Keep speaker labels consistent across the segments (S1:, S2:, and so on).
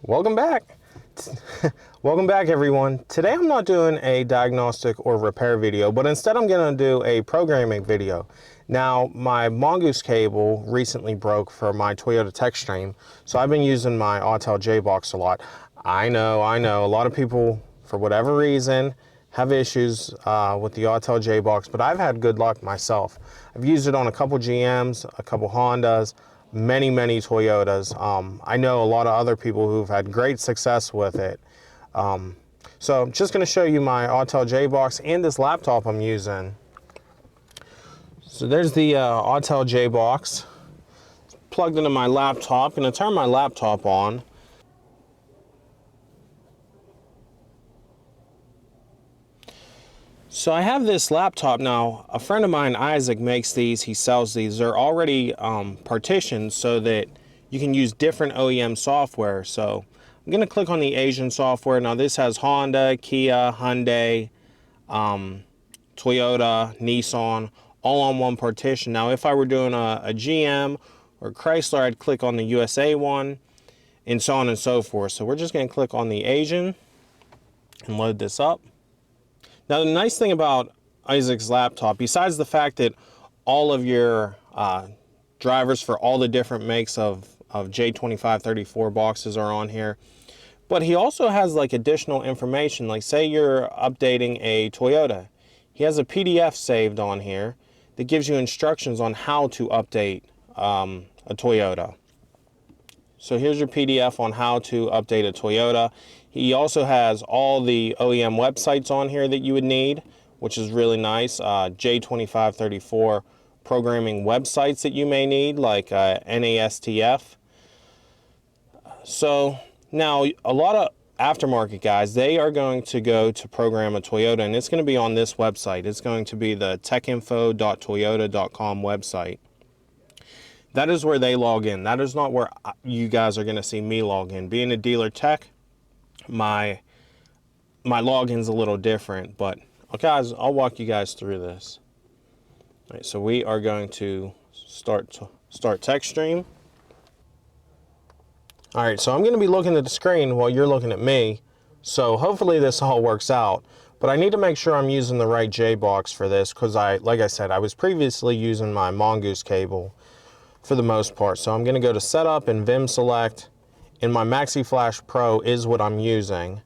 S1: Welcome back. Welcome back, everyone. Today I'm not doing a diagnostic or repair video, but instead I'm going to do a programming video. Now, my Mongoose cable recently broke for my Toyota TechStream, so I've been using my Autel J-Box a lot. I know, a lot of people, for whatever reason, have issues with the Autel J-Box, but I've had good luck myself. I've used it on a couple GMs, a couple Hondas, many Toyotas. I know a lot of other people who've had great success with it. So I'm just going to show you my Autel J-Box and this laptop I'm using. So there's the Autel J-Box. It's plugged into my laptop. I'm going to turn my laptop on. So I have this laptop now. A friend of mine, Isaac, makes these. He sells these. They're already partitioned so that you can use different OEM software. So I'm going to click on the Asian software. Now this has Honda, Kia, Hyundai, Toyota, Nissan, all on one partition. Now if I were doing a GM or Chrysler, I'd click on the USA one, and so on and so forth. So we're just going to click on the Asian and load this up. Now the nice thing about Isaac's laptop, besides the fact that all of your drivers for all the different makes of J2534 boxes are on here, but he also has like additional information. Like say you're updating a Toyota, he has a PDF saved on here that gives you instructions on how to update a Toyota. So here's your PDF on how to update a Toyota. He also has all the OEM websites on here that you would need, which is really nice. J2534 programming websites that you may need, like NASTF. So now a lot of aftermarket guys, they are going to go to program a Toyota, and it's going to be on this website. It's going to be the techinfo.toyota.com website. That is where they log in. That is not where you guys are going to see me log in. Being a dealer tech, my login's a little different, but guys, I'll walk you guys through this. All right, so we are going to start TechStream. All right, so I'm going to be looking at the screen while you're looking at me, so hopefully this all works out. But I need to make sure I'm using the right J-Box for this, because like I said, I was previously using my Mongoose cable for the most part. So I'm going to go to Setup and Vim Select, and my maxiflash Pro is what I'm using.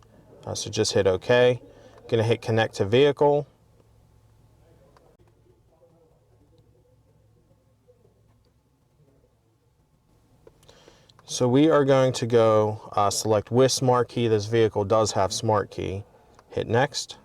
S1: So just hit OK. I'm going to hit Connect to Vehicle. So we are going to go select with Smart Key. This vehicle does have Smart Key. Hit Next.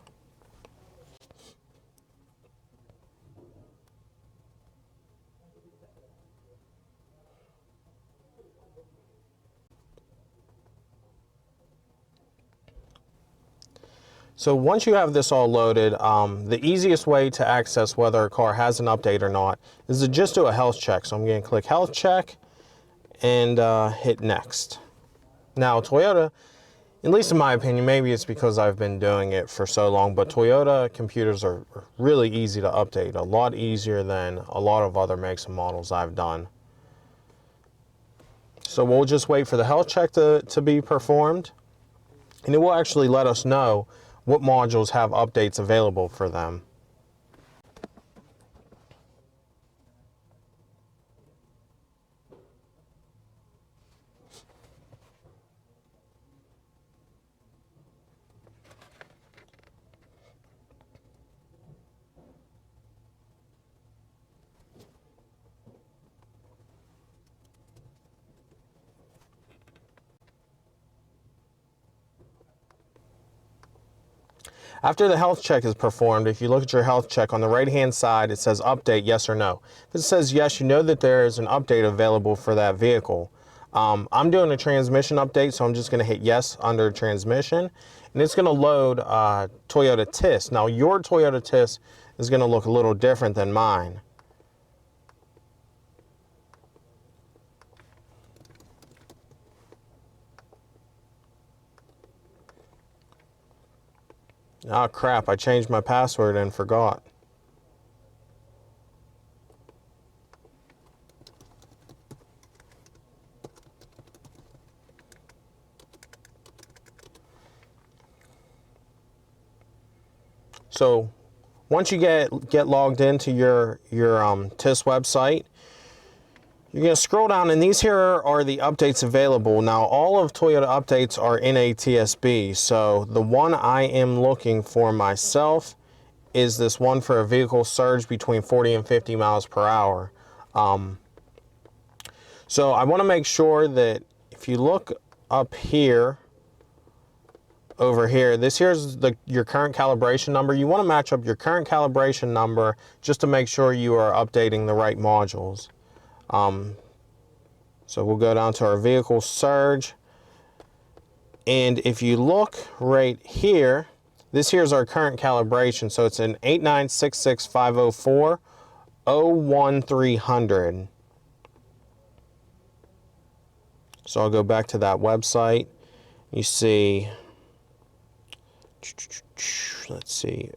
S1: So once you have this all loaded, the easiest way to access whether a car has an update or not is to just do a health check. So I'm going to click Health Check and hit Next. Now Toyota, at least in my opinion, maybe it's because I've been doing it for so long, but Toyota computers are really easy to update, a lot easier than a lot of other makes and models I've done. So we'll just wait for the health check to be performed, and it will actually let us know what modules have updates available for them. After the health check is performed, if you look at your health check on the right-hand side, it says update, yes or no. If it says yes, you know that there is an update available for that vehicle. I'm doing a transmission update, so I'm just going to hit yes under transmission, and it's going to load Toyota TIS. Now, your Toyota TIS is going to look a little different than mine. Oh crap, I changed my password and forgot. So once you get logged into your TIS website, you're going to scroll down, and these here are the updates available. Now, all of Toyota updates are in a TSB, so the one I am looking for myself is this one for a vehicle surge between 40 and 50 miles per hour. So I want to make sure that if you look up here, over here, this here's your current calibration number. You want to match up your current calibration number just to make sure you are updating the right modules. So we'll go down to our vehicle surge, and if you look right here, this here's our current calibration. So it's an 8966504 01300. So I'll go back to that website. You see, let's see,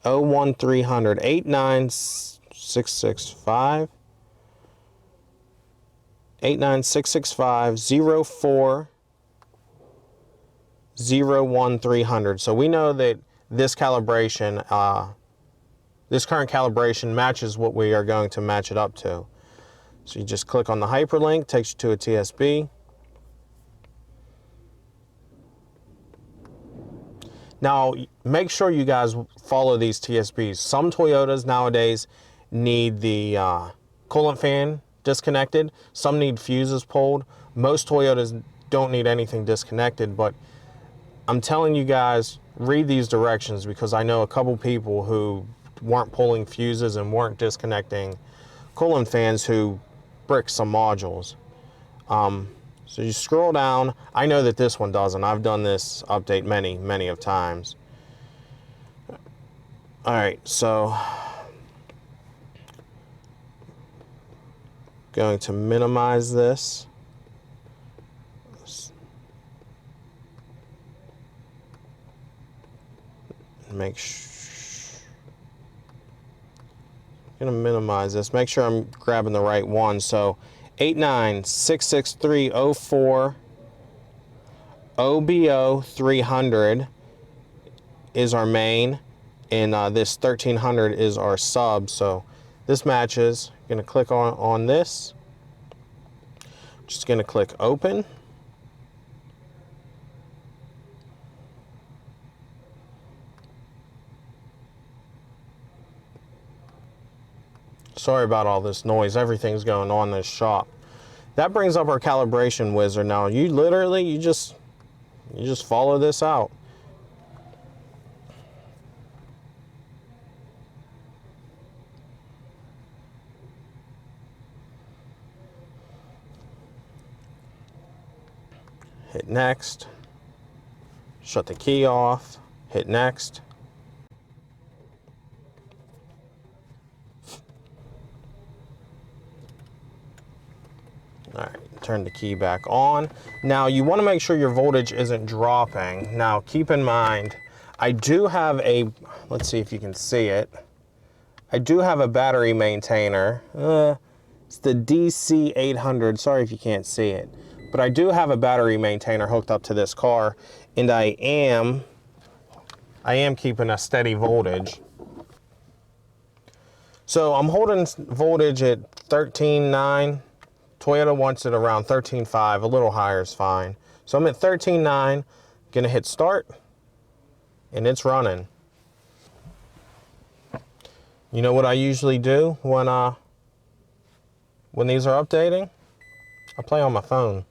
S1: 01300, 89665 89665 0401300. So we know that this calibration, this current calibration matches what we are going to match it up to. So you just click on the hyperlink, takes you to a TSB. Now, make sure you guys follow these TSBs. Some Toyotas nowadays need the coolant fan disconnected. Some need fuses pulled. Most Toyotas don't need anything disconnected, but I'm telling you guys, read these directions, because I know a couple people who weren't pulling fuses and weren't disconnecting coolant fans who bricked some modules. So you scroll down. I know that this one doesn't. I've done this update many of times. All right, so going to minimize this. Make sure, I'm gonna minimize this. Make sure I'm grabbing the right one. So 8966304 OBO 300 is our main, and this 1300 is our sub. So this matches. I'm gonna click on this. Just gonna click open. Sorry about all this noise. Everything's going on in this shop. That brings up our calibration wizard. Now you literally, you just follow this out. Hit next. Shut the key off. Hit next. All right, turn the key back on. Now you want to make sure your voltage isn't dropping. Now keep in mind, I do have a, let's see if you can see it. I do have a battery maintainer. It's the DC800, sorry if you can't see it. But I do have a battery maintainer hooked up to this car, and I am keeping a steady voltage. So I'm holding voltage at 13.9. Toyota wants it around 13.5, a little higher is fine. So I'm at 13.9, gonna hit start, and it's running. You know what I usually do when these are updating? I play on my phone.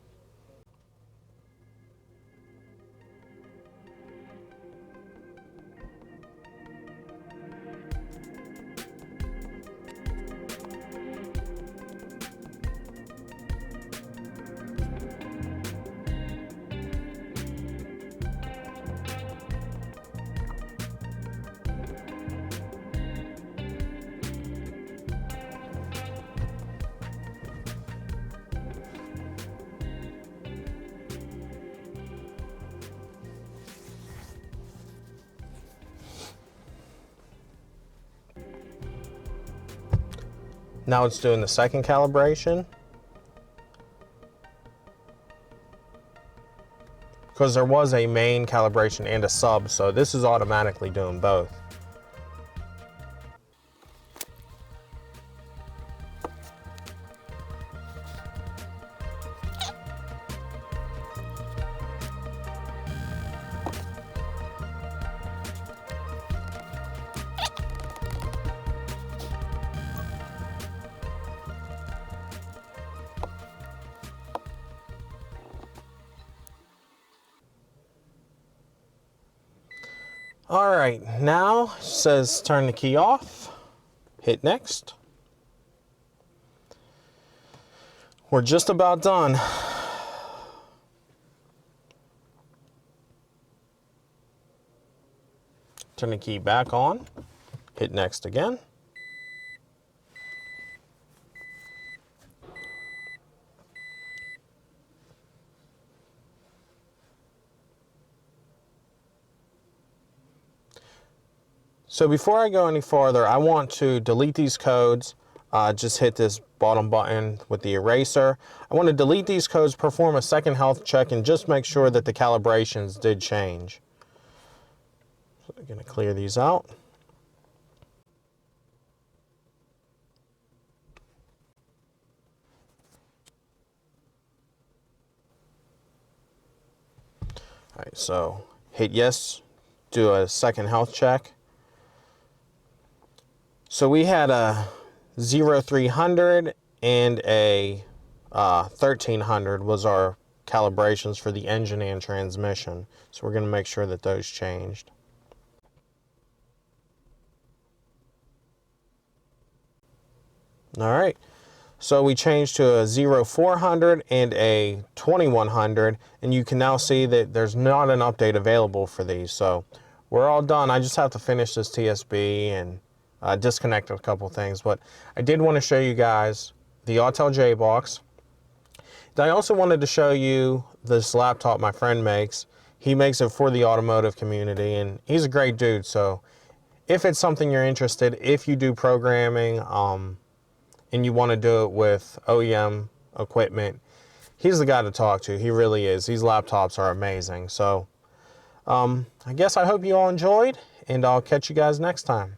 S1: Now it's doing the second calibration. Because there was a main calibration and a sub, so this is automatically doing both. All right, now it says turn the key off, hit next. We're just about done. Turn the key back on, hit next again. So before I go any farther, I want to delete these codes. Just hit this bottom button with the eraser. I want to delete these codes, perform a second health check, and just make sure that the calibrations did change. So I'm going to clear these out. All right, so hit yes, do a second health check. So we had a 0300 and a 1300 was our calibrations for the engine and transmission. So we're going to make sure that those changed. All right, so we changed to a 0400 and a 2100, and you can now see that there's not an update available for these. So we're all done. I just have to finish this TSB and disconnect a couple things, but I did want to show you guys the Autel J-Box. I also wanted to show you this laptop my friend makes. He makes it for the automotive community, and he's a great dude. So if it's something you're interested, if you do programming and you want to do it with OEM equipment, he's the guy to talk to. He really is. These laptops are amazing. So I guess I hope you all enjoyed, and I'll catch you guys next time.